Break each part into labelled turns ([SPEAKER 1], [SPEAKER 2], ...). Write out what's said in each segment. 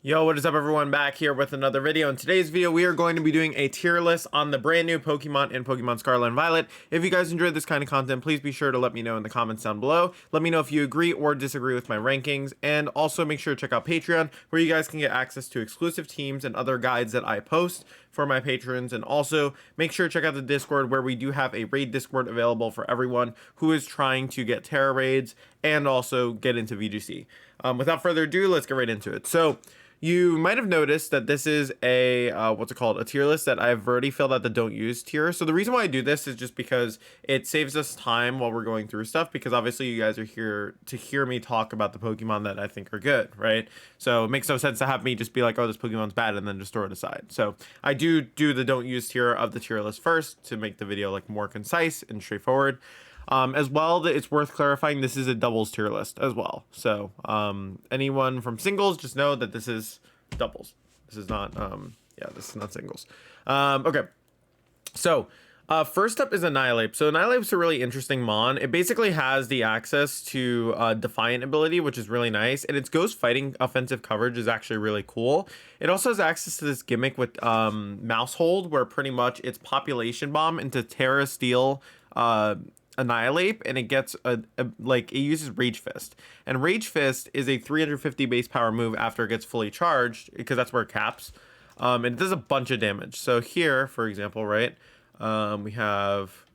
[SPEAKER 1] Yo, what is up everyone, back here with another video. In today's video, we are going to be doing a tier list on the brand new Pokemon in Pokemon Scarlet and Violet. If you guys enjoyed this kind of content, please be sure to let me know in the comments down below. Let me know if you agree or disagree with my rankings, and also make sure to check out Patreon, where you guys can get access to exclusive teams and other guides that I post for my patrons. And also make sure to check out the Discord, where we do have a raid Discord available for everyone who is trying to get Terra raids and also get into VGC. Without further ado, let's get right into it. So you might have noticed that this is a a tier list that I've already filled out the don't use tier. So the reason why I do this is just because it saves us time while we're going through stuff, because obviously you guys are here to hear me talk about the Pokemon that I think are good, right? So it makes no sense to have me just be like, oh, this Pokemon's bad, and then just throw it aside. So I do the don't use tier of the tier list first to make the video like more concise and straightforward. As well, it's worth clarifying, this is a doubles tier list as well. So anyone from singles, just know that this is doubles. This is not this is not singles. Okay, so first up is Annihilate. So Annihilate's a really interesting mon. It basically has the access to Defiant ability, which is really nice, and its ghost fighting offensive coverage is actually really cool. It also has access to this gimmick with Mousehold, where pretty much it's population bomb into Terra Steel Annihilate, and it gets it uses Rage Fist, and Rage Fist is a 350 base power move after it gets fully charged, because that's where it caps, and it does a bunch of damage. So here, for example, right, we have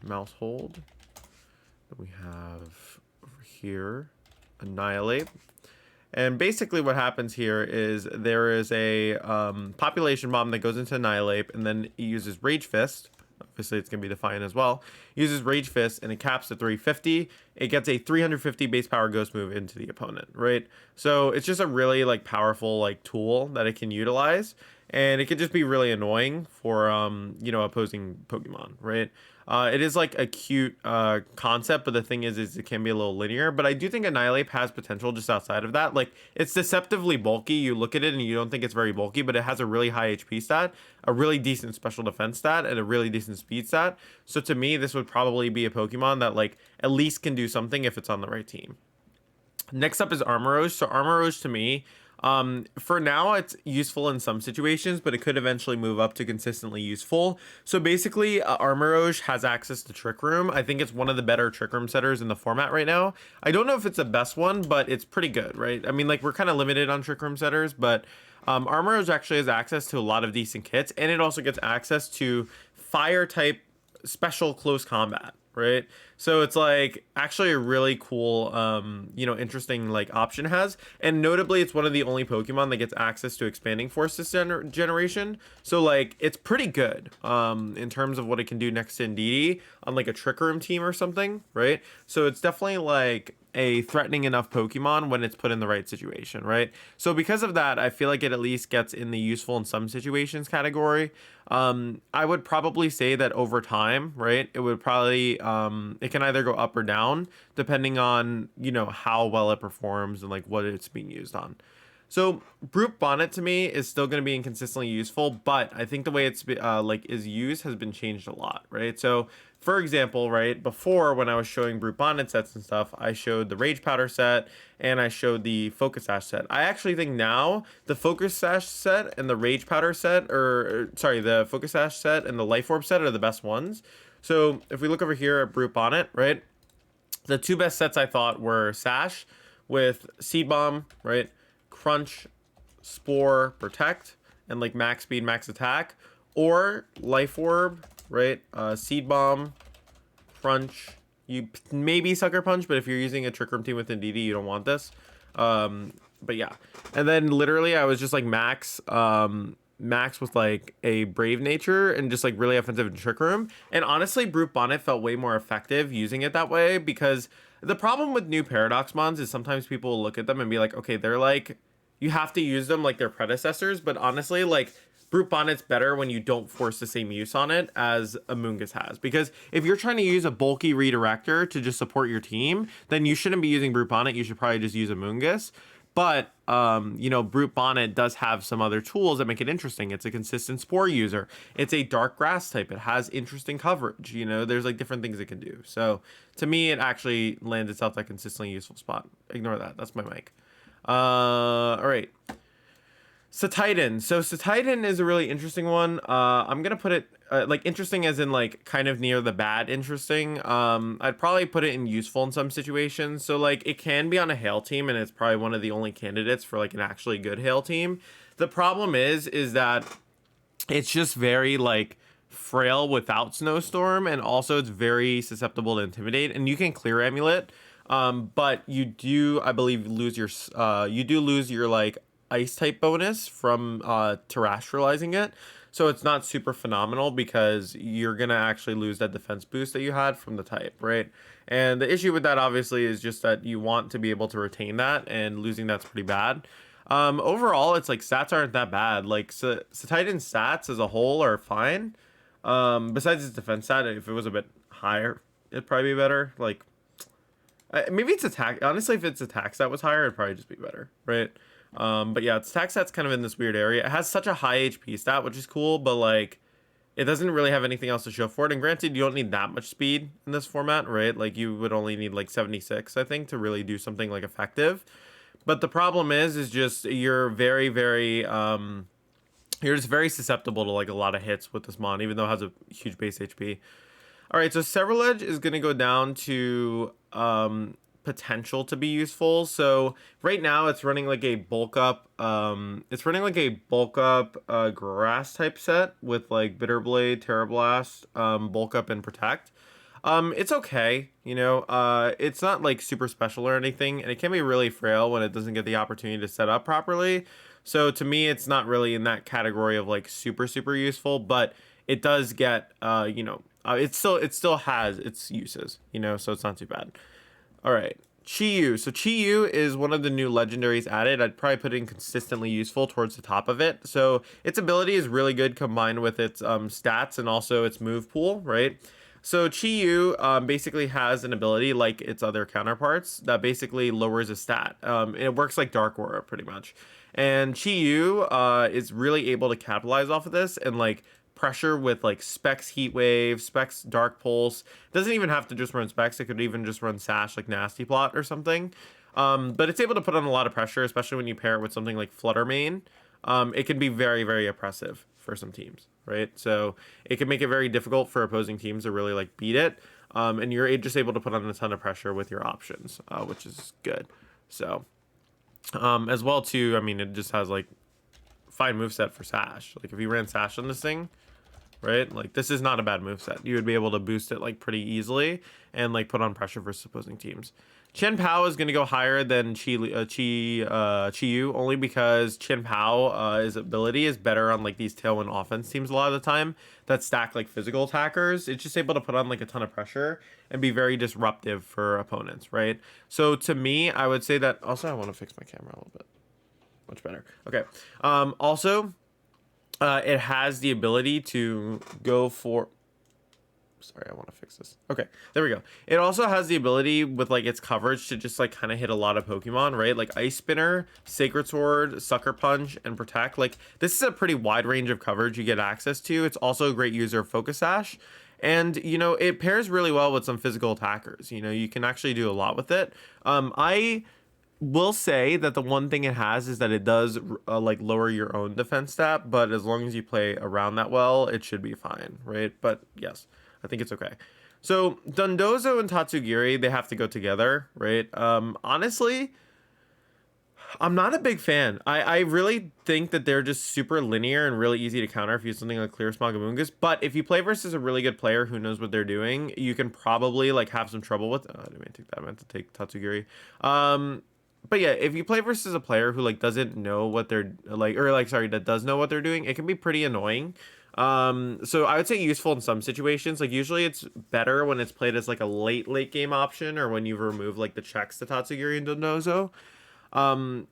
[SPEAKER 1] Mousehold, we have over here Annihilate, and basically what happens here is there is a population bomb that goes into Annihilate, and then it uses Rage Fist. Obviously it's going to be Defiant as well. Uses Rage Fist, and it caps at 350. It gets a 350 base power ghost move into the opponent, right? So it's just a really like powerful like tool that it can utilize, and it could just be really annoying for opposing Pokemon, right? It is like a cute concept, but the thing is it can be a little linear. But I do think Annihilate has potential just outside of that. Like, it's deceptively bulky. You look at it and you don't think it's very bulky, but it has a really high HP stat, a really decent special defense stat, and a really decent speed stat. So to me, this would probably be a Pokemon that like at least can do something if it's on the right team. Next up is Armorrose. So Armorrose, to me, for now it's useful in some situations, but it could eventually move up to consistently useful. So basically, Armorrose has access to Trick Room. I think it's one of the better Trick Room setters in the format right now. I don't know if it's the best one, but it's pretty good, right? I mean, like, we're kind of limited on Trick Room setters, but Armorrose actually has access to a lot of decent kits, and it also gets access to fire type special close combat, right? So it's like actually a really cool interesting like option has, and notably it's one of the only Pokemon that gets access to expanding force this generation. So like it's pretty good in terms of what it can do next to Indeedee on like a Trick Room team or something, right? So it's definitely like a threatening enough Pokemon when it's put in the right situation, right? So because of that, I feel like it at least gets in the useful in some situations category. I would probably say that over time, right, it would probably it can either go up or down depending on how well it performs and like what it's being used on. So Brute Bonnet to me is still going to be inconsistently useful, but I think the way it's is used has been changed a lot, right? So for example, right, before when I was showing Brute Bonnet sets and stuff, I showed the Rage Powder set and I showed the Focus Sash set. I actually think now the Focus Sash set and the Rage Powder set, the Focus Sash set and the Life Orb set are the best ones. So if we look over here at Brute Bonnet, right, the two best sets I thought were Sash with Seed Bomb, right, Crunch, Spore, Protect, and like max speed, max attack, or Life Orb, right, Seed Bomb, Crunch, you maybe Sucker Punch, but if you're using a Trick Room team with Indeedee, you don't want this. But yeah, and then literally I was just like max with like a Brave Nature and just like really offensive in Trick Room. And honestly, Brute Bonnet felt way more effective using it that way, because the problem with new Paradox mons is sometimes people will look at them and be like, okay, they're like, you have to use them like their predecessors, but honestly, like, Brute Bonnet's better when you don't force the same use on it as Amoonguss has. Because if you're trying to use a bulky redirector to just support your team, then you shouldn't be using Brute Bonnet. You should probably just use Amoonguss. But, Brute Bonnet does have some other tools that make it interesting. It's a consistent Spore user. It's a Dark Grass type. It has interesting coverage. There's like different things it can do. So to me, it actually lands itself that consistently useful spot. Ignore that. That's my mic. All right. Satitan. So Satitan is a really interesting one. I'm gonna put it like interesting as in like kind of near the bad interesting. I'd probably put it in useful in some situations. So like it can be on a hail team, and it's probably one of the only candidates for like an actually good hail team. The problem is that it's just very like frail without snowstorm, and also it's very susceptible to intimidate, and you can clear amulet. But you do, I believe, lose your you do lose your like ice type bonus from terrestrializing it. So it's not super phenomenal because you're gonna actually lose that defense boost that you had from the type, right? And the issue with that obviously is just that you want to be able to retain that, and losing that's pretty bad. Overall, it's like stats aren't that bad. Like Titan's stats as a whole are fine. Besides its defense stat, if it was a bit higher, it'd probably be better. Like maybe it's attack. Honestly, if its attack stat was higher, it'd probably just be better, right? But yeah, its attack stat's kind of in this weird area. It has such a high HP stat, which is cool, but like it doesn't really have anything else to show for it. And granted, you don't need that much speed in this format, right? Like you would only need like 76, I think, to really do something like effective. But the problem is just you're very, very you're just very susceptible to like a lot of hits with this mon, even though it has a huge base HP. All right, so Several Edge is going to go down to potential to be useful. So right now it's running like a bulk up. It's running like a bulk up grass type set with like Bitter Blade, Terra Blast, bulk up and protect. It's okay, you know. It's not like super special or anything, and it can be really frail when it doesn't get the opportunity to set up properly. So to me, it's not really in that category of like super useful, but it does get you know, it still has its uses, you know, so it's not too bad. All right, Chiu. So Chiu is one of the new legendaries added. I'd probably put in consistently useful towards the top of it. So its ability is really good combined with its stats and also its move pool, right? So Chiu basically has an ability like its other counterparts that basically lowers a stat. It works like Dark Aura pretty much. And Chiu is really able to capitalize off of this and like pressure with like Specs Heat Wave, Specs Dark Pulse. It doesn't even have to just run Specs. It could even just run Sash like Nasty Plot or something. But it's able to put on a lot of pressure, especially when you pair it with something like Flutter Main. It can be very oppressive for some teams, right? So it can make it very difficult for opposing teams to really like beat it. And you're just able to put on a ton of pressure with your options, which is good. So as well too, I mean, it just has like fine moveset for Sash. Like if you ran Sash on this thing, right? Like this is not a bad moveset. You would be able to boost it like pretty easily and like put on pressure for opposing teams. Chen Pao is going to go higher than Chiu only because Chen Pao his ability is better on like these tailwind offense teams a lot of the time that stack like physical attackers. It's just able to put on like a ton of pressure and be very disruptive for opponents, right? So to me, I would say that also I want to fix my camera a little bit. Much better. Okay. Also, it has the ability to go for... Sorry, I want to fix this. Okay, there we go. It also has the ability with like its coverage to just like kind of hit a lot of Pokemon, right? Like Ice Spinner, Sacred Sword, Sucker Punch, and Protect. Like this is a pretty wide range of coverage you get access to. It's also a great user of Focus Sash. And, you know, it pairs really well with some physical attackers. You know, you can actually do a lot with it. I will say that the one thing it has is that it does like lower your own defense stat, but as long as you play around that well, it should be fine, right? But yes, I think it's okay. So Dondozo and Tatsugiri, they have to go together, right? Honestly, I'm not a big fan. I really think that they're just super linear and really easy to counter if you use something like Clear Smogamungus. But if you play versus a really good player who knows what they're doing, you can probably like have some trouble with... I didn't mean to take that. I meant to take Tatsugiri. But yeah, if you play versus a player who like doesn't know what they're like, or like, sorry, that does know what they're doing, it can be pretty annoying. So I would say useful in some situations. Like usually it's better when it's played as like a late game option, or when you've removed like the checks to Tatsugiri and Dondozo.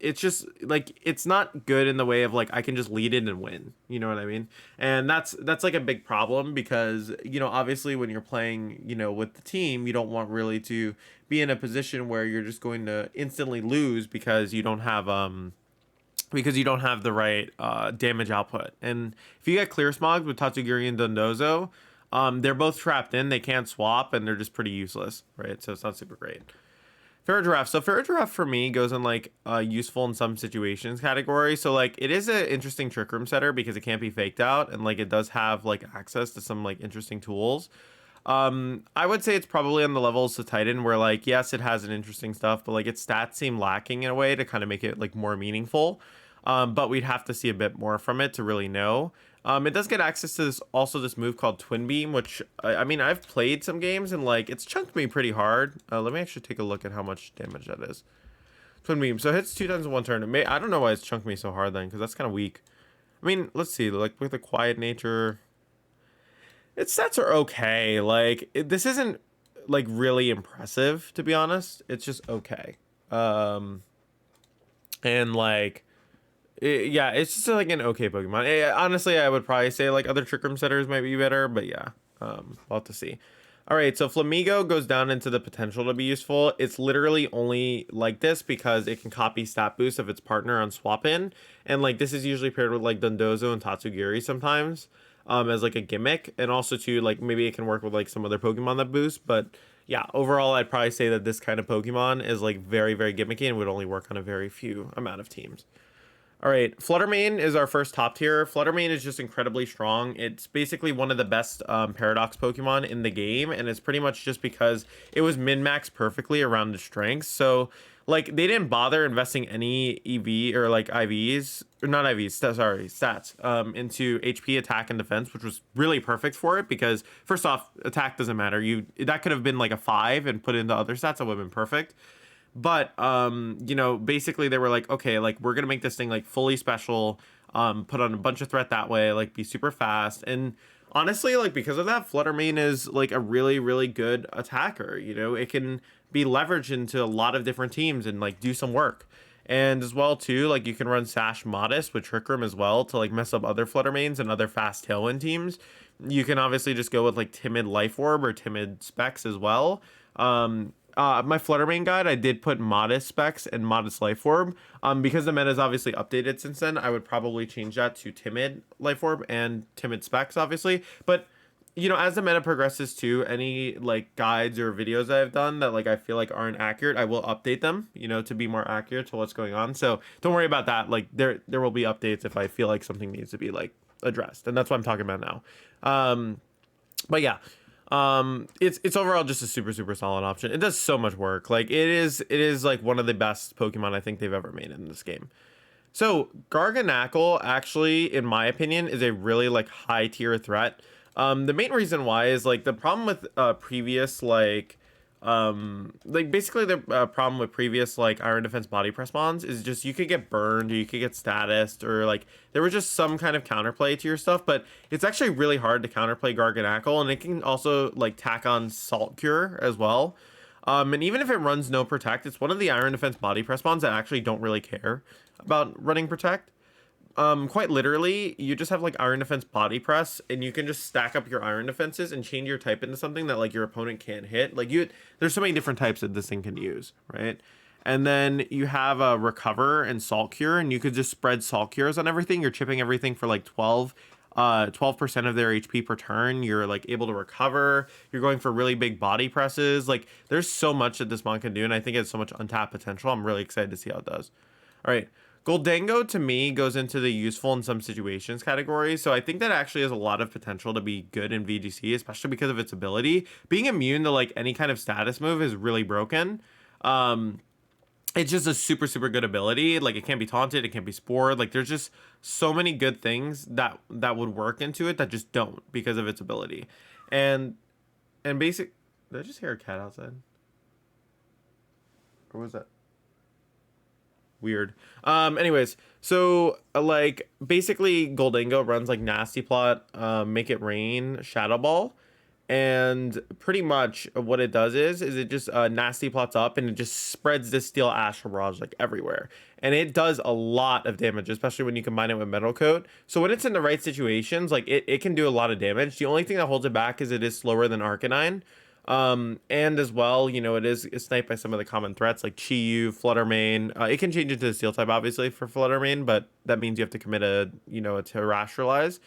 [SPEAKER 1] It's just like it's not good in the way of like I can just lead in and win, you know what I mean? And that's like a big problem because, you know, obviously when you're playing, you know, with the team, you don't want really to be in a position where you're just going to instantly lose because you don't have the right damage output. And if you get Clear Smog with Tatsugiri and Dondozo, they're both trapped in, they can't swap, and they're just pretty useless, right? So it's not super great. Ferret Giraffe. So Ferret Giraffe for me goes in like useful in some situations category. So like it is an interesting trick room setter because it can't be faked out, and like it does have like access to some like interesting tools. I would say it's probably on the levels to Titan where like yes, it has an interesting stuff, but like its stats seem lacking in a way to kind of make it like more meaningful. But we'd have to see a bit more from it to really know. It does get access to this move called Twin Beam, which I mean I've played some games and like it's chunked me pretty hard. Let me actually take a look at how much damage that is. Twin Beam, so it hits 2 times in 1 turn. I don't know why it's chunked me so hard then, because that's kind of weak. I mean, let's see, like with the quiet nature, its stats are okay. Like this isn't like really impressive to be honest. It's just okay. And like. Yeah, it's just like an okay Pokemon. Honestly, I would probably say like other Trick Room setters might be better, but yeah, we'll have to see. All right, so Flamigo goes down into the potential to be useful. It's literally only like this because it can copy stat boost of its partner on swap in, and like this is usually paired with like Dondozo and Tatsugiri sometimes, as like a gimmick, and also too like maybe it can work with like some other Pokemon that boost. But yeah, overall, I'd probably say that this kind of Pokemon is like very very gimmicky and would only work on a very few amount of teams. All right, Flutter Main is our first top tier. Flutter Main is just incredibly strong. It's basically one of the best Paradox Pokemon in the game, and it's pretty much just because it was min-maxed perfectly around its strengths. So, like, they didn't bother investing any EV or, like, IVs, or not IVs, stats, into HP, attack, and defense, which was really perfect for it because, first off, attack doesn't matter. That could have been, like, a 5 and put into other stats. That would have been perfect. But you know, basically they were like, okay, like we're gonna make this thing like fully special, put on a bunch of threat that way, like be super fast. And honestly, like because of that, Flutter Main is like a really, really good attacker. You know, it can be leveraged into a lot of different teams and like do some work. And as well too, like you can run Sash Modest with Trick Room as well to like mess up other Flutter Mains and other fast Tailwind teams. You can obviously just go with like Timid Life Orb or Timid Specs as well. My Flutter Main guide, I did put Modest Specs and Modest Life Orb. Because the meta is obviously updated since then, I would probably change that to Timid Life Orb and Timid Specs, obviously. But, you know, as the meta progresses too, any, like, guides or videos I've done that, like, I feel like aren't accurate, I will update them, you know, to be more accurate to what's going on. So don't worry about that. Like, there will be updates if I feel like something needs to be, like, addressed. And that's what I'm talking about now. But yeah. It's overall just a super solid option. It does so much work. Like it is like one of the best Pokemon I think they've ever made in this game. So Gargan Ackle actually, in my opinion, is a really like high tier threat. The main reason why is like the problem with previous basically the problem with previous like Iron Defense body press mons is just you could get burned or you could get statused or like there was just some kind of counterplay to your stuff, but it's actually really hard to counterplay Gargan Ackle, and it can also like tack on Salt Cure as well. And even if it runs no Protect, it's one of the Iron Defense body press mons that actually don't really care about running Protect. Quite literally, you just have like Iron Defense body press, and you can just stack up your Iron Defenses and change your type into something that like your opponent can't hit. Like there's so many different types that this thing can use, right? And then you have a Recover and Salt Cure, and you could just spread Salt Cures on everything. You're chipping everything for like 12% of their HP per turn. You're like able to recover. You're going for really big body presses. Like there's so much that this mon can do, and I think it has so much untapped potential. I'm really excited to see how it does. All right. Goldango to me goes into the useful in some situations category, so I think that actually has a lot of potential to be good in VGC, especially because of its ability. Being immune to like any kind of status move is really broken. It's just a super good ability. Like it can't be taunted, it can't be spored. Like there's just so many good things that would work into it that just don't because of its ability. And did I just hear a cat outside? Or was that weird? Anyways, so like basically Goldango runs like Nasty Plot, Make It Rain, Shadow Ball, and pretty much what it does is it just Nasty Plots up and it just spreads this Steel Ash Barrage like everywhere, and it does a lot of damage, especially when you combine it with Metal Coat. So when it's in the right situations, like it can do a lot of damage. The only thing that holds it back is it is slower than Arcanine. And as well, you know, it's sniped by some of the common threats like Chiu, Flutter Main. It can change into the Steel type obviously for Flutter Main, but that means you have to commit a Terrestrialize.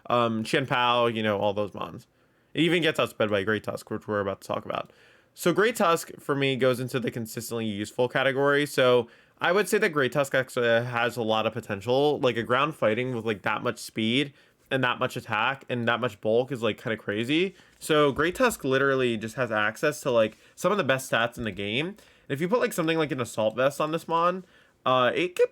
[SPEAKER 1] Chen Pao, you know, all those mons. It even gets outsped by Great Tusk, which we're about to talk about. So Great Tusk for me goes into the consistently useful category. So I would say that Great Tusk actually has a lot of potential. Like a ground fighting with like that much speed and that much attack and that much bulk is like kind of crazy. So Great Tusk literally just has access to like some of the best stats in the game. And if you put like something like an assault vest on this mon,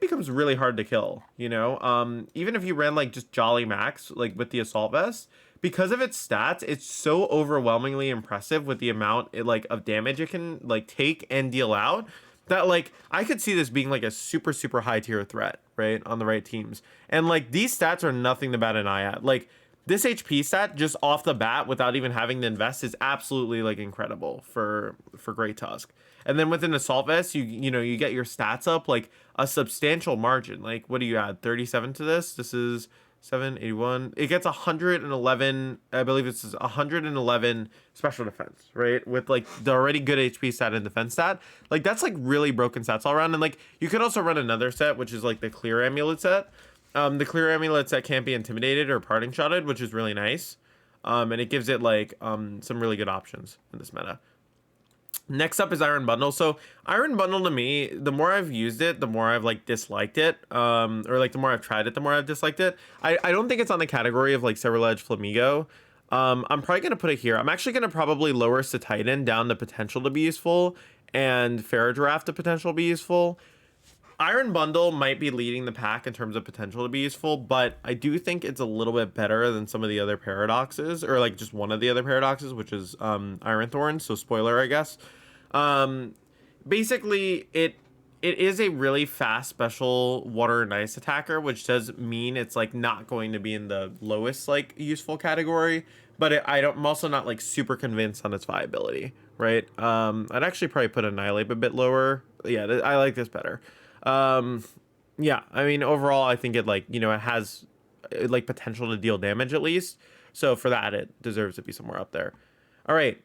[SPEAKER 1] becomes really hard to kill, you know? Even if you ran like just Jolly Max, like with the assault vest, because of its stats, it's so overwhelmingly impressive with the amount like of damage it can like take and deal out that like I could see this being like a super high tier threat, right? On the right teams. And like these stats are nothing to bat an eye at. Like this HP stat just off the bat without even having to invest is absolutely like incredible for Great Tusk. And then with an assault vest, you get your stats up like a substantial margin. Like what do you add? 37 to this? This is 781. It gets 111. I believe it's 111 special defense, right? With like the already good HP stat and defense stat. Like that's like really broken stats all around. And like you could also run another set, which is like the clear amulet set. The clear amulet set can't be intimidated or parting shotted, which is really nice. And it gives it like some really good options in this meta. Next up is Iron Bundle. So Iron Bundle to me, the more I've used it, the more I've like disliked it. Or like the more I've tried it, the more I've disliked it. I don't think it's on the category of like Cerulege Flamigo. I'm probably going to put it here. I'm actually going to probably lower Titan down the potential to be useful and Ferrodraft the potential to be useful. Iron Bundle might be leading the pack in terms of potential to be useful, but I do think it's a little bit better than some of the other paradoxes, or like just one of the other paradoxes, which is Iron Thorns. So spoiler, I guess. Basically, it is a really fast special water and ice attacker, which does mean it's like not going to be in the lowest like useful category. But I'm also not like super convinced on its viability, right? I'd actually probably put Annihilate a bit lower. Yeah, I like this better. Yeah, I mean, overall, I think it like, it has like potential to deal damage at least. So for that, it deserves to be somewhere up there. All right.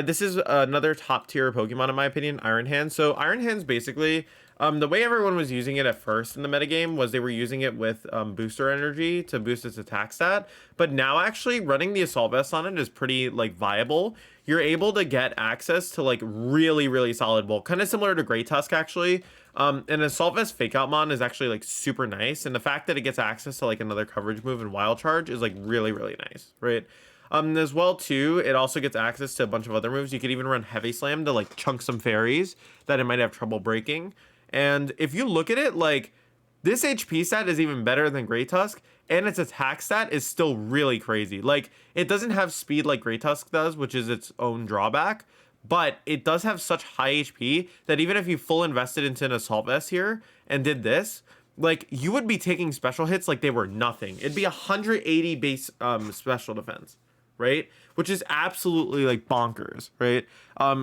[SPEAKER 1] This is another top tier Pokemon, in my opinion, Iron Hands. So Iron Hands, basically, the way everyone was using it at first in the metagame was they were using it with booster energy to boost its attack stat. But now actually running the Assault Vest on it is pretty like viable. You're able to get access to like really solid bulk, kind of similar to Great Tusk actually. And Assault Vest Fake Out Mon is actually like super nice. And the fact that it gets access to like another coverage move and Wild Charge is like really nice, right? As well too, it also gets access to a bunch of other moves. You could even run Heavy Slam to like chunk some fairies that it might have trouble breaking. And if you look at it, like this HP stat is even better than Great Tusk, and its attack stat is still really crazy. Like it doesn't have speed like Great Tusk does, which is its own drawback, but it does have such high HP that even if you full invested into an Assault Vest here and did this, like you would be taking special hits like they were nothing. It'd be 180 base special defense, right? Which is absolutely like bonkers, right?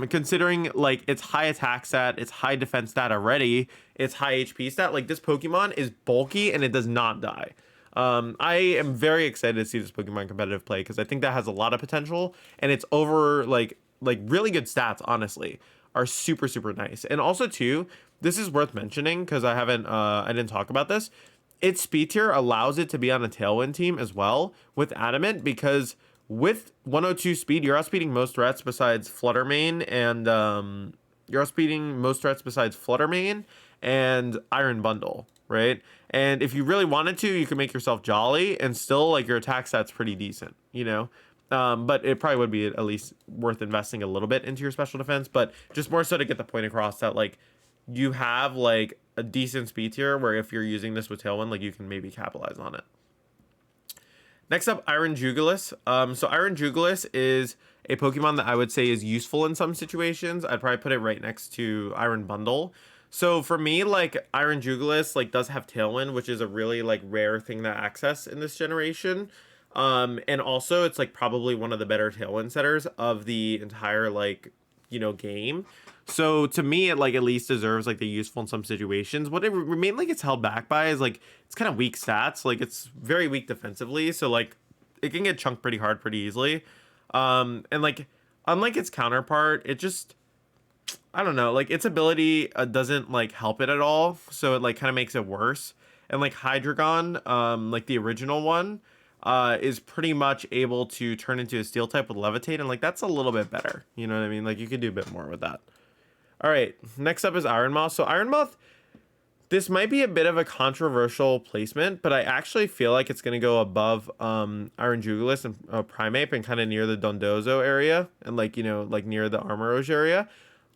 [SPEAKER 1] Considering like its high attack stat, its high defense stat already, its high HP stat, like this Pokemon is bulky and it does not die. I am very excited to see this Pokemon competitive play because I think that has a lot of potential, and it's over like really good stats, honestly, are super nice. And also too, this is worth mentioning because I didn't talk about this. Its speed tier allows it to be on a Tailwind team as well with Adamant, because with 102 speed, you're outspeeding most threats besides Flutter Main, and Iron Bundle, right? And if you really wanted to, you could make yourself Jolly and still like your attack stat's pretty decent, you know? But it probably would be at least worth investing a little bit into your special defense, but just more so to get the point across that like you have like a decent speed tier where if you're using this with Tailwind, like you can maybe capitalize on it. Next up, Iron Jugulis. So Iron Jugulis is a Pokemon that I would say is useful in some situations. I'd probably put it right next to Iron Bundle. So for me, like Iron Jugulis like does have Tailwind, which is a really like rare thing to access in this generation. And also it's like probably one of the better Tailwind setters of the entire like, game. So to me, it like at least deserves like the useful in some situations. What it mainly gets held back by is like it's kind of weak stats. Like it's very weak defensively, so like it can get chunked pretty hard pretty easily. And like unlike its counterpart, it just, I don't know, like its ability doesn't like help it at all. So it like kind of makes it worse. And like Hydreigon, like the original one, is pretty much able to turn into a steel type with levitate, and like that's a little bit better. You know what I mean? Like you could do a bit more with that. All right, next up is Ironmoth. So Ironmoth, this might be a bit of a controversial placement, but I actually feel like it's going to go above Iron Jugulis and Primeape and kind of near the Dondozo area and like, you know, like near the armorrose area.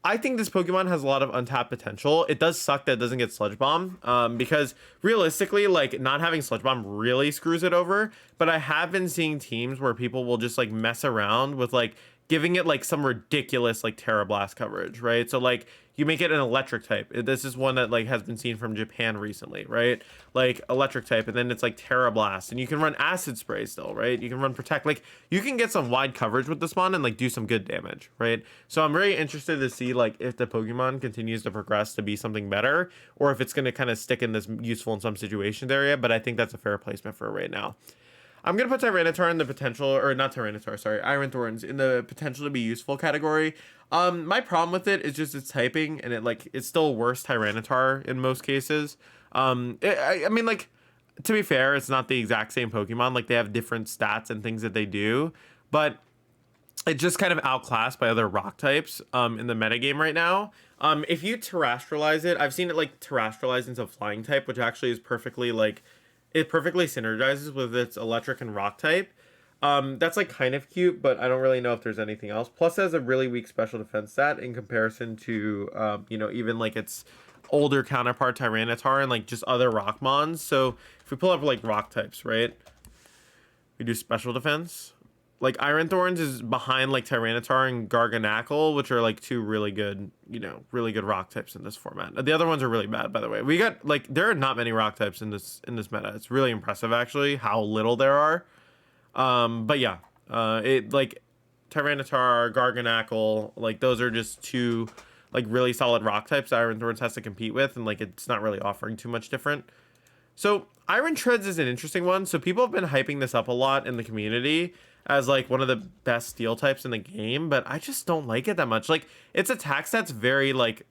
[SPEAKER 1] I think this Pokemon has a lot of untapped potential. It does suck that it doesn't get Sludge Bomb, because realistically, like not having Sludge Bomb really screws it over. But I have been seeing teams where people will just like mess around with like giving it like some ridiculous like Terra Blast coverage, right? So like you make it an electric type. This is one that like has been seen from Japan recently, right? Like electric type, and then it's like Terra Blast, and you can run Acid Spray still, right? You can run Protect. Like you can get some wide coverage with this one and like do some good damage, right? So I'm very interested to see like if the Pokemon continues to progress to be something better, or if it's going to kind of stick in this useful in some situations area. But I think that's a fair placement for it right now. I'm going to put Tyranitar in the potential, or not Tyranitar, sorry, Iron Thorns in the potential to be useful category. My problem with it is just its typing, and it's still worse Tyranitar in most cases. I mean, like, to be fair, it's not the exact same Pokemon. Like, they have different stats and things that they do, but it's just kind of outclassed by other rock types in the metagame right now. If you terrestrialize it, I've seen it like terrestrialize into flying type, which actually is perfectly like, it perfectly synergizes with its electric and rock type. That's like kind of cute, but I don't really know if there's anything else. Plus, it has a really weak special defense stat in comparison to, you know, even like its older counterpart Tyranitar and like just other rock mons. So if we pull up like rock types, right? We do special defense. Like Iron Thorns is behind like Tyranitar and Gargan Ackle, which are like two really good, you know, really good rock types in this format. The other ones are really bad, by the way. We got like, there are not many rock types in this meta. It's really impressive actually how little there are. But yeah, it like Tyranitar, Gargan Ackle, like those are just two like really solid rock types Iron Thorns has to compete with, and like it's not really offering too much different. So Iron Treads is an interesting one. So people have been hyping this up a lot in the community as like one of the best steel types in the game, but I just don't like it that much. Like its attack stat's very like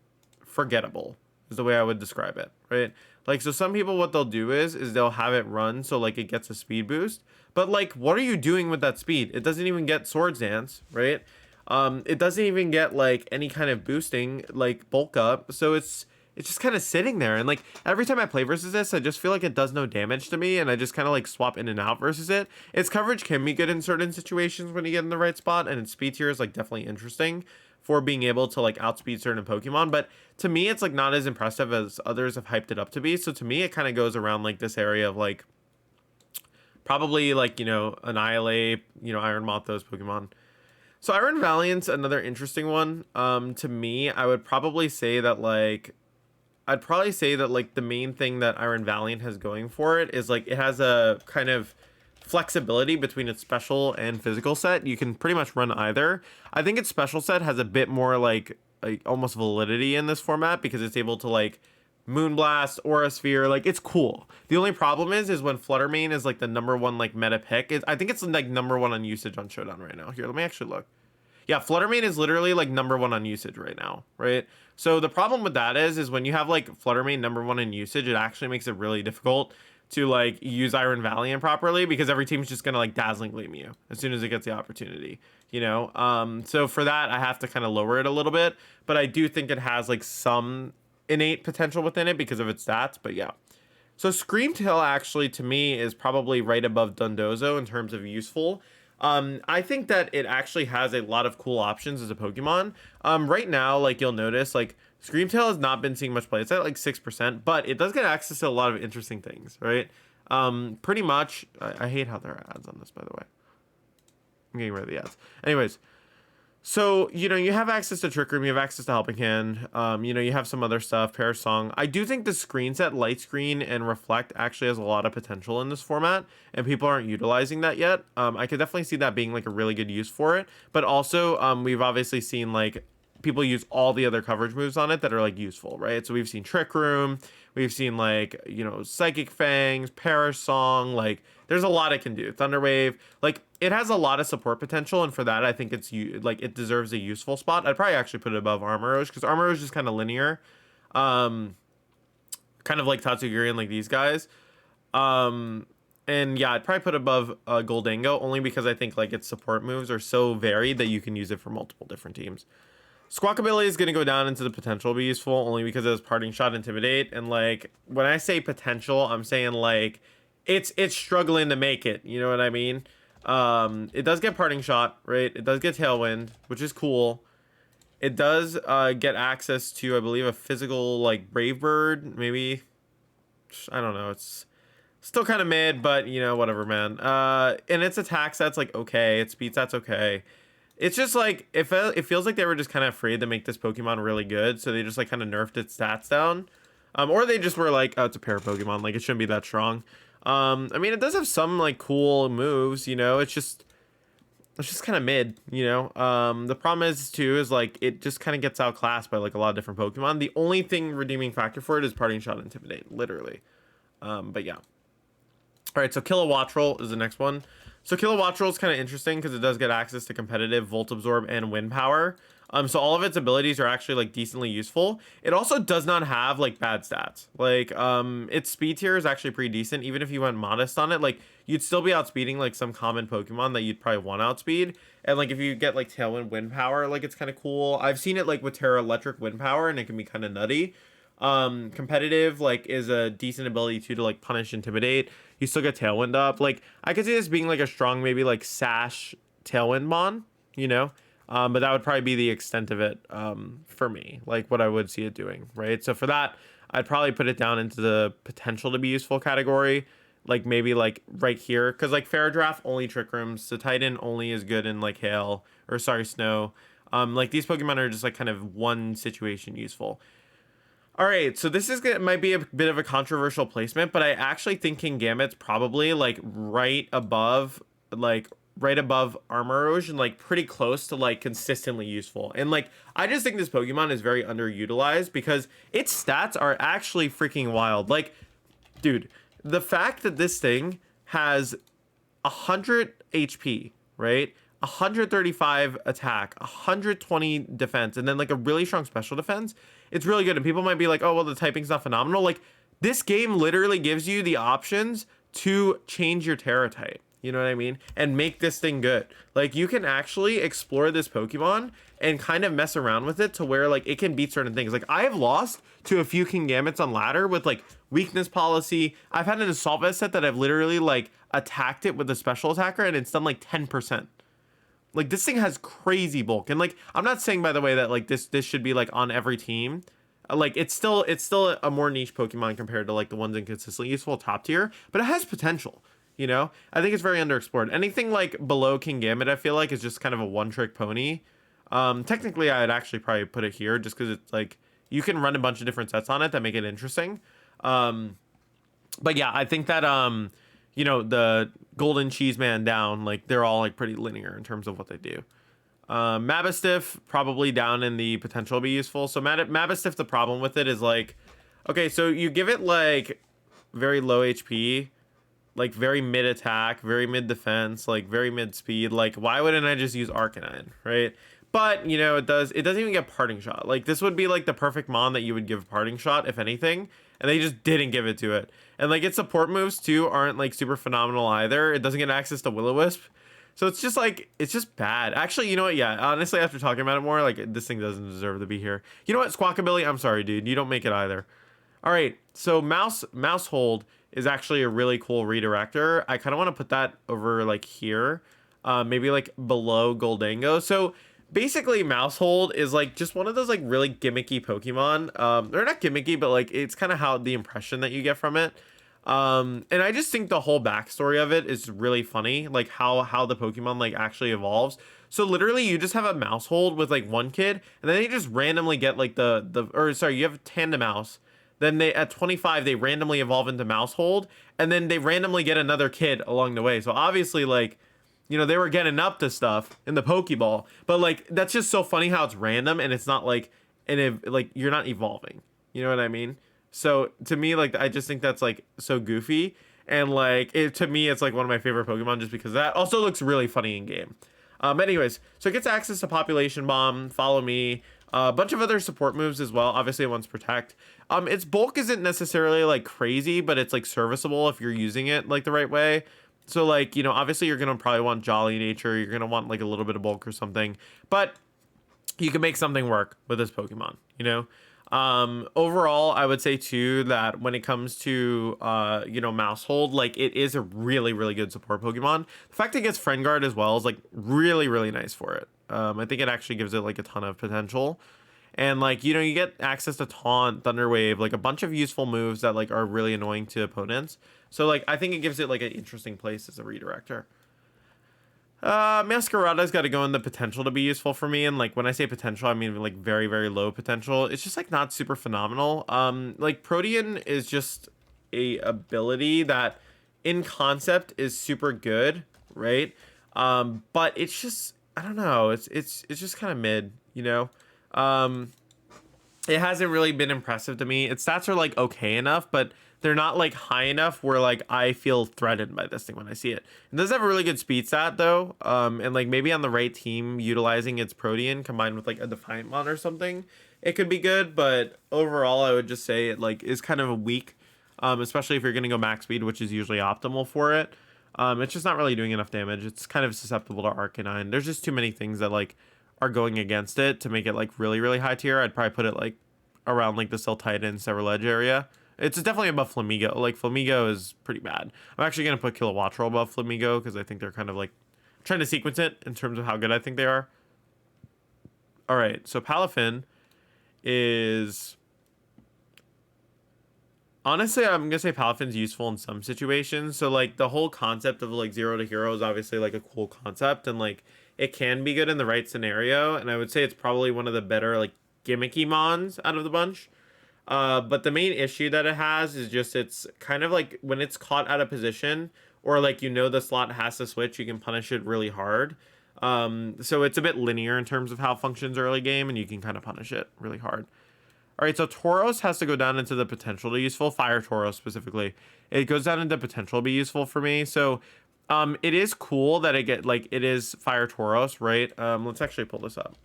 [SPEAKER 1] forgettable is the way I would describe it, right? Like, so some people, what they'll do is they'll have it run so like it gets a speed boost, but like what are you doing with that speed? It doesn't even get Swords Dance, right? It doesn't even get like any kind of boosting like bulk up, so it's just kind of sitting there. And like every time I play versus this, I just feel like it does no damage to me, and I just kind of like swap in and out versus it. Its coverage can be good in certain situations when you get in the right spot, and its speed tier is like definitely interesting for being able to like outspeed certain Pokemon. But to me, it's like not as impressive as others have hyped it up to be. So to me, it kind of goes around like this area of like probably like, you know, Annihilate, you know, Iron Moth, those Pokemon. So Iron Valiant's another interesting one. To me, I would probably say that like the main thing that Iron Valiant has going for it is like it has a kind of flexibility between its special and physical set. You can pretty much run either. I think its special set has a bit more like almost validity in this format because it's able to like Moonblast, Aura Sphere, like it's cool. The only problem is when Flutter Main is like the #1 like meta pick. I think it's like #1 on usage on Showdown right now. Here, let me actually look. Yeah, Flutter Main is literally like #1 on usage right now, right? So the problem with that is when you have like Flutter Main #1 in usage, it actually makes it really difficult to like use Iron Valiant properly because every team's just gonna like Dazzling Gleam you as soon as it gets the opportunity, you know? So for that, I have to kind of lower it a little bit, but I do think it has like some innate potential within it because of its stats, but yeah. So Screamtail actually to me is probably right above Dondozo in terms of useful. I think that it actually has a lot of cool options as a Pokemon. Right now, like you'll notice, like Screamtail has not been seeing much play. It's at like 6%, but it does get access to a lot of interesting things, right? Pretty much, I hate how there are ads on this, by the way. I'm getting rid of the ads. Anyways, so, you know, you have access to Trick Room, you have access to Helping Hand, you know, you have some other stuff, Pair Song. I do think the screen set, Light Screen and Reflect actually has a lot of potential in this format, and people aren't utilizing that yet. I could definitely see that being like a really good use for it, but also we've obviously seen like people use all the other coverage moves on it that are like useful, right? So we've seen Trick Room, we've seen like, you know, Psychic Fangs, Perish Song, like there's a lot it can do. Thunder Wave, like it has a lot of support potential, and for that I think it's like it deserves a useful spot. I'd probably actually put it above Armorrose because Armorrose is just kind of linear, kind of like Tatsugiri and like these guys. And yeah, I'd probably put above Goldango, only because I think like its support moves are so varied that you can use it for multiple different teams. Squawkabilly is going to go down into the potential be useful, only because it has Parting Shot, Intimidate, and like when I say potential, I'm saying like it's struggling to make it. You know what I mean? It does get Parting Shot, right? It does get Tailwind, which is cool. It does get access to, I believe, a physical like Brave Bird, maybe. I don't know. It's still kind of mid, but you know, whatever, man. And its attack stats like okay, its speed stats okay. It's just like it feels like they were just kind of afraid to make this Pokemon really good, so they just like kind of nerfed its stats down, or they just were like, oh, it's a pair Pokemon, like it shouldn't be that strong. I mean, it does have some like cool moves, you know. It's just kind of mid, you know. The problem is too is like it just kind of gets outclassed by like a lot of different Pokemon. The only thing redeeming factor for it is Parting Shot, Intimidate, literally. But yeah. All right, so Kilowattrel is the next one. So Kilowattrel is kind of interesting because it does get access to competitive, Volt Absorb, and Wind Power. So all of its abilities are actually like decently useful. It also does not have like bad stats. Like its speed tier is actually pretty decent. Even if you went modest on it, like you'd still be outspeeding like some common Pokemon that you'd probably want outspeed. And like if you get like Tailwind Wind Power, like it's kind of cool. I've seen it like with Terra Electric Wind Power, and it can be kind of nutty. Competitive like is a decent ability too to like punish, intimidate. You still get Tailwind up. Like I could see this being like a strong maybe like Sash Tailwind Mon, you know. But that would probably be the extent of it for me, like what I would see it doing, right? So for that, I'd probably put it down into the potential to be useful category, like maybe like right here, because like Faradraft only Trick Rooms, the Titan only is good in like hail, or sorry, snow. Like these Pokemon are just like kind of one situation useful. All right, so this might be a bit of a controversial placement, but I actually think Kingamit's probably like right above armorrose and like pretty close to like consistently useful. And like I just think this Pokemon is very underutilized because its stats are actually freaking wild. Like, dude, the fact that this thing has 100 HP, right? 135 attack, 120 defense, and then like a really strong special defense. It's really good. And people might be like, oh, well, the typing's not phenomenal. Like this game literally gives you the options to change your Terra type. You know what I mean? And make this thing good. Like you can actually explore this Pokemon and kind of mess around with it to where like it can beat certain things. Like I have lost to a few Kingamits on ladder with like weakness policy. I've had an Assault Vest set that I've literally like attacked it with a special attacker and it's done like 10%. Like this thing has crazy bulk. And like I'm not saying, by the way, that like this should be like on every team. Like it's still a more niche Pokemon compared to like the ones in consistently useful top tier, but it has potential. You know, I think it's very underexplored. Anything like below Kingambit, I feel like is just kind of a one-trick pony. Technically, I'd actually probably put it here just because it's like you can run a bunch of different sets on it that make it interesting. But yeah, I think that you know, the Golden Cheese Man down, like they're all like pretty linear in terms of what they do. Mavistiff probably down in the potential to be useful. So Mavistiff, the problem with it is like, okay, so you give it like very low HP. Like very mid attack, very mid defense, like very mid speed. Like why wouldn't I just use Arcanine, right? But you know, it doesn't even get Parting Shot. Like this would be like the perfect mon that you would give Parting Shot if anything, and they just didn't give it to it. And like its support moves too aren't like super phenomenal either. It doesn't get access to Will-O-Wisp. So it's just like, it's just bad. Actually, you know what? Yeah, honestly, after talking about it more, like this thing doesn't deserve to be here. You know what? Squawkabilly, I'm sorry, dude. You don't make it either. All right, so Mousehold is actually a really cool redirector. I kind of want to put that over like here, maybe like below Goldango. So basically Mousehold is like just one of those like really gimmicky Pokemon. They're not gimmicky, but like it's kind of how the impression that you get from it. And I just think the whole backstory of it is really funny, like how the Pokemon like actually evolves. So literally you just have a Mousehold with like one kid, and then they just randomly get like you have Tandemaus. Then they at 25 they randomly evolve into Mousehold, and then they randomly get another kid along the way. So obviously, like, you know, they were getting up to stuff in the Pokeball, but like that's just so funny how it's random and it's not like like you're not evolving. You know what I mean? So to me, like I just think that's like so goofy, and like to me it's like one of my favorite Pokemon just because that also looks really funny in game. Anyways, so it gets access to Population Bomb, Follow Me. A bunch of other support moves as well. Obviously, it wants protect. Its bulk isn't necessarily like crazy, but it's like serviceable if you're using it like the right way. So like, you know, obviously you're gonna probably want jolly nature. You're gonna want like a little bit of bulk or something, but you can make something work with this Pokemon, you know? Overall, I would say too that when it comes to, you know, Mousehold, like it is a really, really good support Pokemon. The fact it gets Friend Guard as well is like really, really nice for it. I think it actually gives it like a ton of potential. And like, you know, you get access to Taunt, Thunder Wave, like a bunch of useful moves that like are really annoying to opponents. So like, I think it gives it like an interesting place as a redirector. Mascarado's got to go in the potential to be useful for me. And like, when I say potential, I mean like very, very low potential. It's just like not super phenomenal. Like Protean is just a ability that in concept is super good, right? But it's just, I don't know. It's just kind of mid, you know? It hasn't really been impressive to me. Its stats are like okay enough, but they're not like high enough where like I feel threatened by this thing when I see it. It does have a really good speed stat though. And like maybe on the right team utilizing its Protean combined with like a Defiant Mon or something, it could be good. But overall, I would just say it like is kind of a weak, especially if you're gonna go max speed, which is usually optimal for it. It's just not really doing enough damage. It's kind of susceptible to Arcanine. There's just too many things that like are going against it to make it like really, really high tier. I'd probably put it like around like the Titan, Several Edge area. It's definitely above Flamigo. Like Flamigo is pretty bad. I'm actually gonna put Kilowattrel above Flamigo because I think they're kind of like trying to sequence it in terms of how good I think they are. All right, so Palafin is honestly, I'm gonna say Palafin's useful in some situations. So like the whole concept of like zero to hero is obviously like a cool concept, and like it can be good in the right scenario. And I would say it's probably one of the better like gimmicky mons out of the bunch. But the main issue that it has is just it's kind of like when it's caught out of position or like you know the slot has to switch, you can punish it really hard. So it's a bit linear in terms of how it functions early game, and you can kind of punish it really hard. All right, so Tauros has to go down into the potential to useful. Fire Tauros specifically, it goes down into potential to be useful for me. So it is cool that it is Fire Tauros, right? Let's actually pull this up.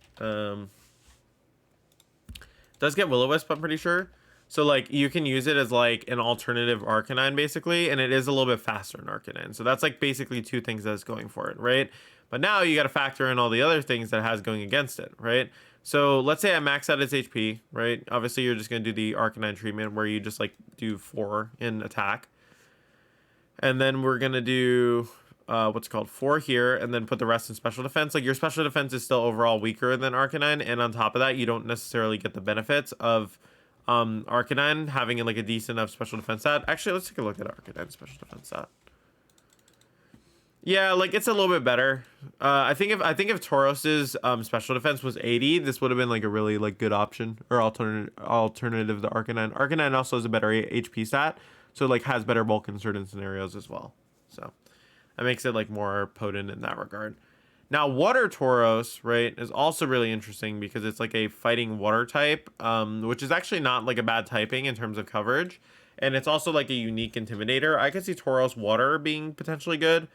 [SPEAKER 1] Does get Will-O-Wisp, I'm pretty sure. So like you can use it as like an alternative Arcanine basically, and it is a little bit faster than Arcanine. So that's like basically two things that's going for it, right? But now you got to factor in all the other things that it has going against it, right? So let's say I max out its HP, right? Obviously you're just going to do the Arcanine treatment where you just like do 4 in attack. And then we're going to do what's called 4 here, and then put the rest in special defense. Like your special defense is still overall weaker than Arcanine, and on top of that, you don't necessarily get the benefits of Arcanine having like a decent enough special defense stat. Actually, let's take a look at Arcanine's special defense stat. Yeah, like it's a little bit better. I think if Tauros's special defense was 80, this would have been like a really like good option or alternative to Arcanine. Arcanine also has a better HP stat, so like has better bulk in certain scenarios as well. So that makes it like more potent in that regard. Now, Water Tauros, right, is also really interesting because it's like a fighting water type, which is actually not like a bad typing in terms of coverage. And it's also like a unique intimidator. I could see Tauros Water being potentially good,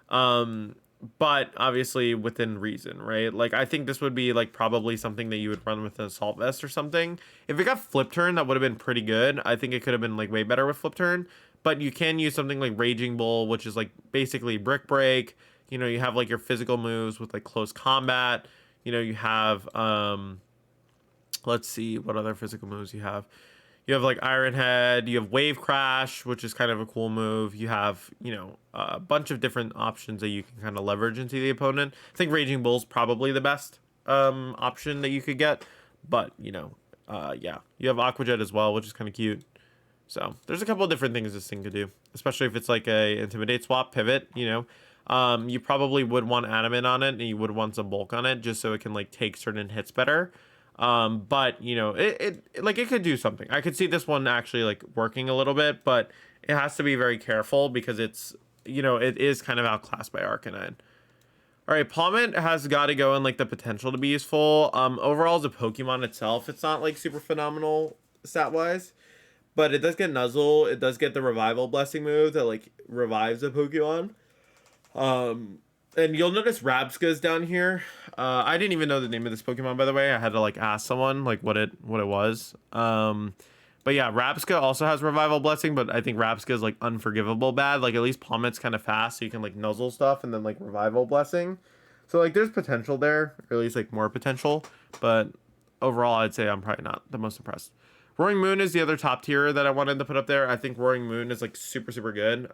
[SPEAKER 1] but obviously within reason, right? Like, I think this would be like probably something that you would run with an Assault Vest or something. If it got Flip Turn, that would have been pretty good. I think it could have been like way better with Flip Turn. But you can use something like Raging Bull, which is like basically Brick Break. You know, you have like your physical moves with like close combat. You know, you have, let's see what other physical moves you have. You have like Iron Head, you have Wave Crash, which is kind of a cool move. You have, you know, a bunch of different options that you can kind of leverage into the opponent. I think Raging Bull's probably the best option that you could get. But, you know, yeah, you have Aqua Jet as well, which is kind of cute. So there's a couple of different things this thing could do, especially if it's like a Intimidate swap pivot, you know. You probably would want Adamant on it, and you would want some bulk on it just so it can like take certain hits better. But you know, it could do something. I could see this one actually like working a little bit, but it has to be very careful because it's, you know, it is kind of outclassed by Arcanine. All right, Palmetto has got to go in like the potential to be useful. Overall as a Pokemon itself, it's not like super phenomenal stat wise, but it does get Nuzzle. It does get the Revival Blessing move that like revives a Pokemon. And you'll notice Rabska's down here. I didn't even know the name of this Pokemon, by the way. I had to like ask someone like what it was. But yeah, Rabska also has Revival Blessing, but I think Rabska is like unforgivable bad. Like at least Palmetto's kind of fast, so you can like nuzzle stuff and then like Revival Blessing. So like there's potential there, or at least like more potential. But overall, I'd say I'm probably not the most impressed. Roaring Moon is the other top tier that I wanted to put up there. I think Roaring Moon is like super, super good.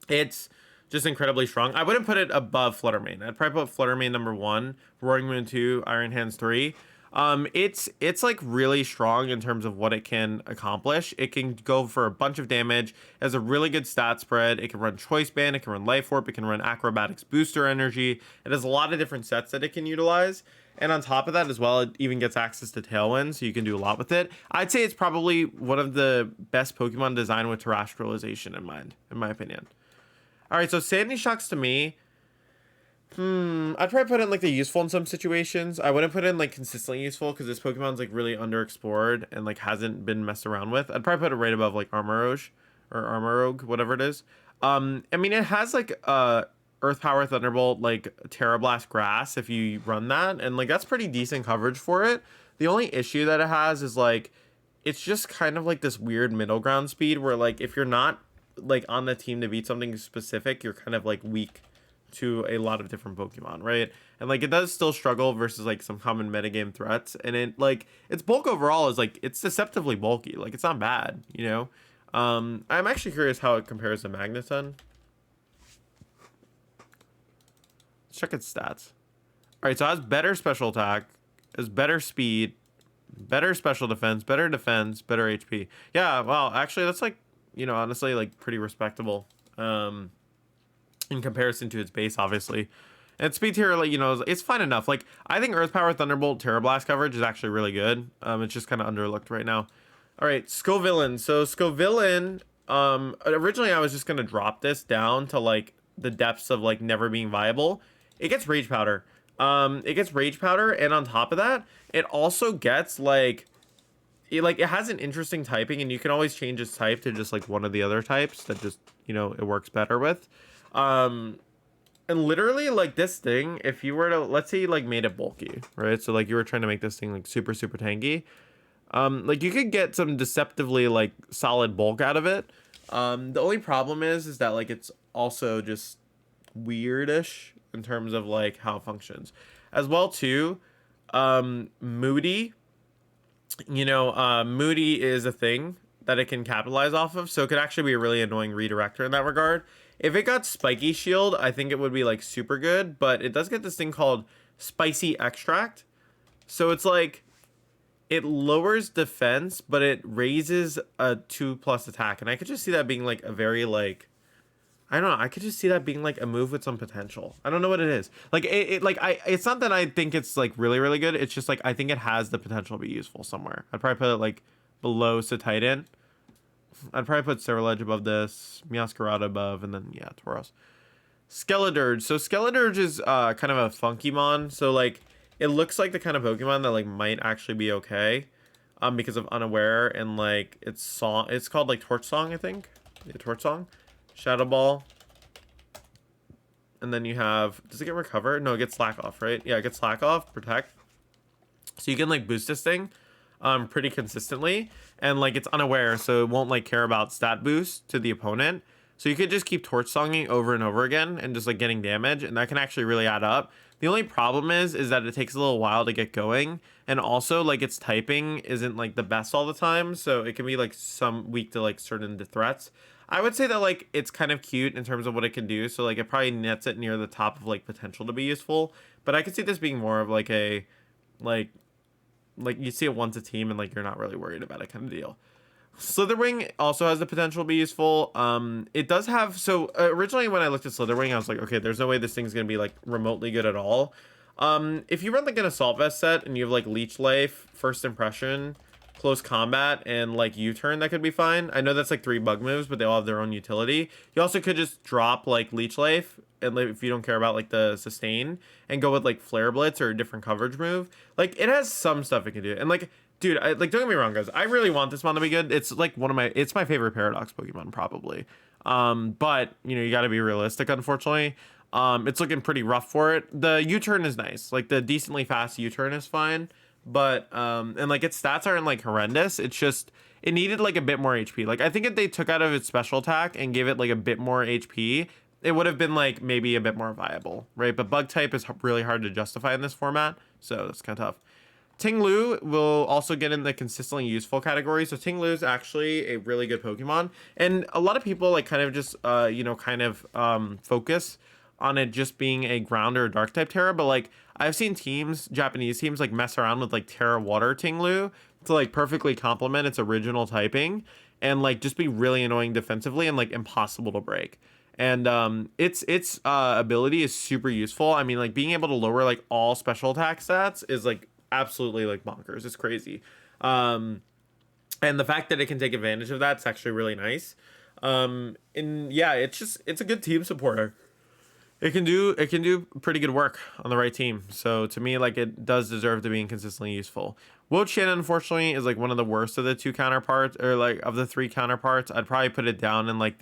[SPEAKER 1] It's just incredibly strong. I wouldn't put it above Flutter Main. I'd probably put Flutter Main number 1, Roaring Moon 2, Iron Hands 3. It's like really strong in terms of what it can accomplish. It can go for a bunch of damage. It has a really good stat spread. It can run Choice Band. It can run Life Orb. It can run Acrobatics Booster Energy. It has a lot of different sets that it can utilize. And on top of that as well, it even gets access to Tailwind, so you can do a lot with it. I'd say it's probably one of the best Pokemon designed with terrestrialization in mind, in my opinion. All right, so Sandy Shocks to me, I'd probably put in like the useful in some situations. I wouldn't put in like consistently useful because this Pokemon's like really underexplored and like hasn't been messed around with. I'd probably put it right above like Armorrose or Armorrogue, whatever it is. I mean, it has like Earth Power, Thunderbolt, like Terra Blast, Grass if you run that, and like that's pretty decent coverage for it. The only issue that it has is like it's just kind of like this weird middle ground speed where like if you're not like on the team to beat something specific, you're kind of like weak to a lot of different Pokemon, right? And like it does still struggle versus like some common metagame threats, and it like its bulk overall is like it's deceptively bulky. Like it's not bad, you know. I'm actually curious how it compares to Magneton. Let's check its stats. All right, so it has better special attack, has better speed, better special defense, better HP. Yeah, well, actually that's like, you know, honestly, like pretty respectable in comparison to its base, obviously. And speed tier, like, you know, it's fine enough. Like, I think Earth Power, Thunderbolt, Terra Blast coverage is actually really good. It's just kind of underlooked right now. All right, Scovillain. So Scovillain, originally I was just going to drop this down to, like, the depths of, like, never being viable. It gets Rage Powder. And on top of that, it also gets, like... it has an interesting typing, and you can always change its type to just like one of the other types that just, you know, it works better with. And literally like this thing, if you were to, let's say you like made it bulky, right? So like you were trying to make this thing like super, super tanky. Like you could get some deceptively like solid bulk out of it. The only problem is that like it's also just weirdish in terms of like how it functions. As well too, Moody. You know, Moody is a thing that it can capitalize off of, so it could actually be a really annoying redirector in that regard. If it got Spiky Shield, I think it would be like super good, but it does get this thing called Spicy Extract. So it's like it lowers defense, but it raises a 2+ attack, and I could just see that being like a very like, I don't know. I could just see that being like a move with some potential. I don't know what it is. Like it's not that I think it's like really, really good. It's just like, I think it has the potential to be useful somewhere. I'd probably put it like below Titan. I'd probably put Cerulege above this, Mascarado above, and then yeah, Tauros. Skeletor. So Skeletor is kind of a funky mon. So like it looks like the kind of Pokemon that like might actually be okay. Because of Unaware and like its song. It's called like Torch Song, I think. Yeah, Torch Song. Shadow Ball. And then you have, does it get Recover? No, it gets Slack Off, right? Yeah, it gets Slack Off, Protect. So you can like boost this thing pretty consistently, and like it's unaware, so it won't like care about stat boost to the opponent. So you could just keep Torch Songing over and over again and just like getting damage, and that can actually really add up. The only problem is that it takes a little while to get going, and also like its typing isn't like the best all the time, so it can be like some weak to like certain threats. I would say that like it's kind of cute in terms of what it can do, so like it probably nets it near the top of like potential to be useful, but I could see this being more of like a like you see it once a team and like you're not really worried about it kind of deal. Slithering also has the potential to be useful. It does have, so originally when I looked at Slithering, I was like, okay, there's no way this thing's gonna be like remotely good at all. If you run like an Assault Vest set and you have like Leech Life, First Impression, Close Combat, and like U-Turn, that could be fine. I know that's like 3 bug moves, but they all have their own utility. You also could just drop like Leech Life, and like, if you don't care about like the sustain, and go with like Flare Blitz or a different coverage move. Like it has some stuff it can do, and like, dude, don't get me wrong, guys. I really want this one to be good. It's like it's my favorite Paradox Pokemon probably. But you know, you got to be realistic, unfortunately. It's looking pretty rough for it. The U-turn is nice. Like the decently fast U-turn is fine, but and like its stats aren't like horrendous. It's just it needed like a bit more HP. Like I think if they took out of its special attack and gave it like a bit more HP, it would have been like maybe a bit more viable, right? But bug type is really hard to justify in this format, so it's kind of tough. Tingloo will also get in the consistently useful category. So Tingloo is actually a really good Pokemon, and a lot of people like kind of just focus on it just being a ground or dark type Terra, but like I've seen teams, Japanese teams, like mess around with like Terra Water Tingloo to like perfectly complement its original typing and like just be really annoying defensively and like impossible to break. And its ability is super useful. I mean, like being able to lower like all special attack stats is like absolutely like bonkers. It's crazy. And the fact that it can take advantage of that's actually really nice. And yeah, it's a good team supporter. It can do pretty good work on the right team. So to me, like it does deserve to be consistently useful. Wo-Chien, unfortunately, is like one of the worst of the two counterparts, or like of the three counterparts. I'd probably put it down in like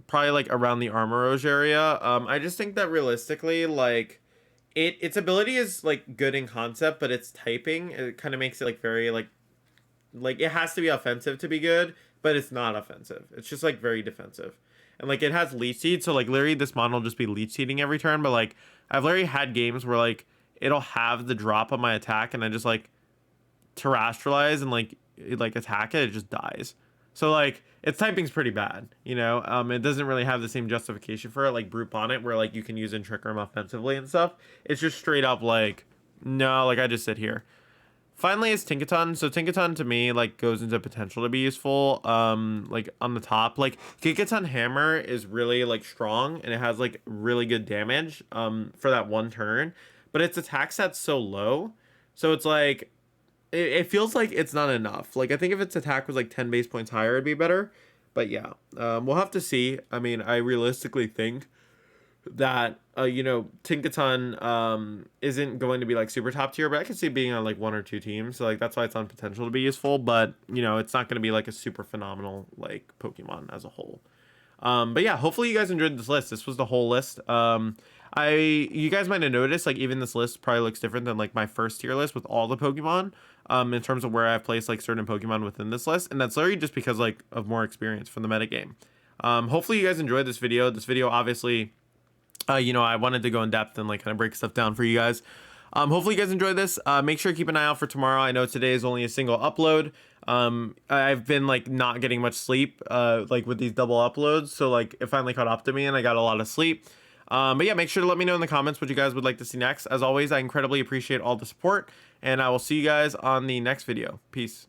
[SPEAKER 1] probably like around the armorrose area. I just think that realistically, like its ability is like good in concept, but its typing, it kind of makes it like very like it has to be offensive to be good, but it's not offensive. It's just like very defensive. And like it has leech seed, so like literally this mon will just be leech seeding every turn. But like I've literally had games where like it'll have the drop on my attack and I just like terrestrialize and like attack it just dies. So like its typing's pretty bad, you know. It doesn't really have the same justification for it like Brute Bonnet, where like you can use and trick room offensively and stuff. It's just straight up like no, like I just sit here. Finally is Tinkerton. So Tinkerton to me like goes into potential to be useful. Like on the top, like Tinkerton Hammer is really like strong and it has like really good damage for that one turn, but its attack stat's so low, so it's like it feels like it's not enough. Like I think if its attack was like 10 base points higher, it'd be better. But yeah, we'll have to see. I mean, I realistically think that Tinkerton isn't going to be like super top tier, but I can see it being on like one or two teams, so like that's why it's on potential to be useful, but you know it's not going to be like a super phenomenal like Pokemon as a whole. But yeah, hopefully you guys enjoyed this list. This was the whole list. You guys might have noticed like even this list probably looks different than like my first tier list with all the Pokemon in terms of where I've placed like certain Pokemon within this list, and that's literally just because like of more experience from the metagame. Hopefully you guys enjoyed this video. This video obviously I wanted to go in depth and like kind of break stuff down for you guys. Hopefully you guys enjoyed this. Make sure to keep an eye out for tomorrow. I know today is only a single upload. I've been like not getting much sleep like with these double uploads, so like it finally caught up to me and I got a lot of sleep. But yeah, make sure to let me know in the comments what you guys would like to see next. As always, I incredibly appreciate all the support, and I will see you guys on the next video. Peace.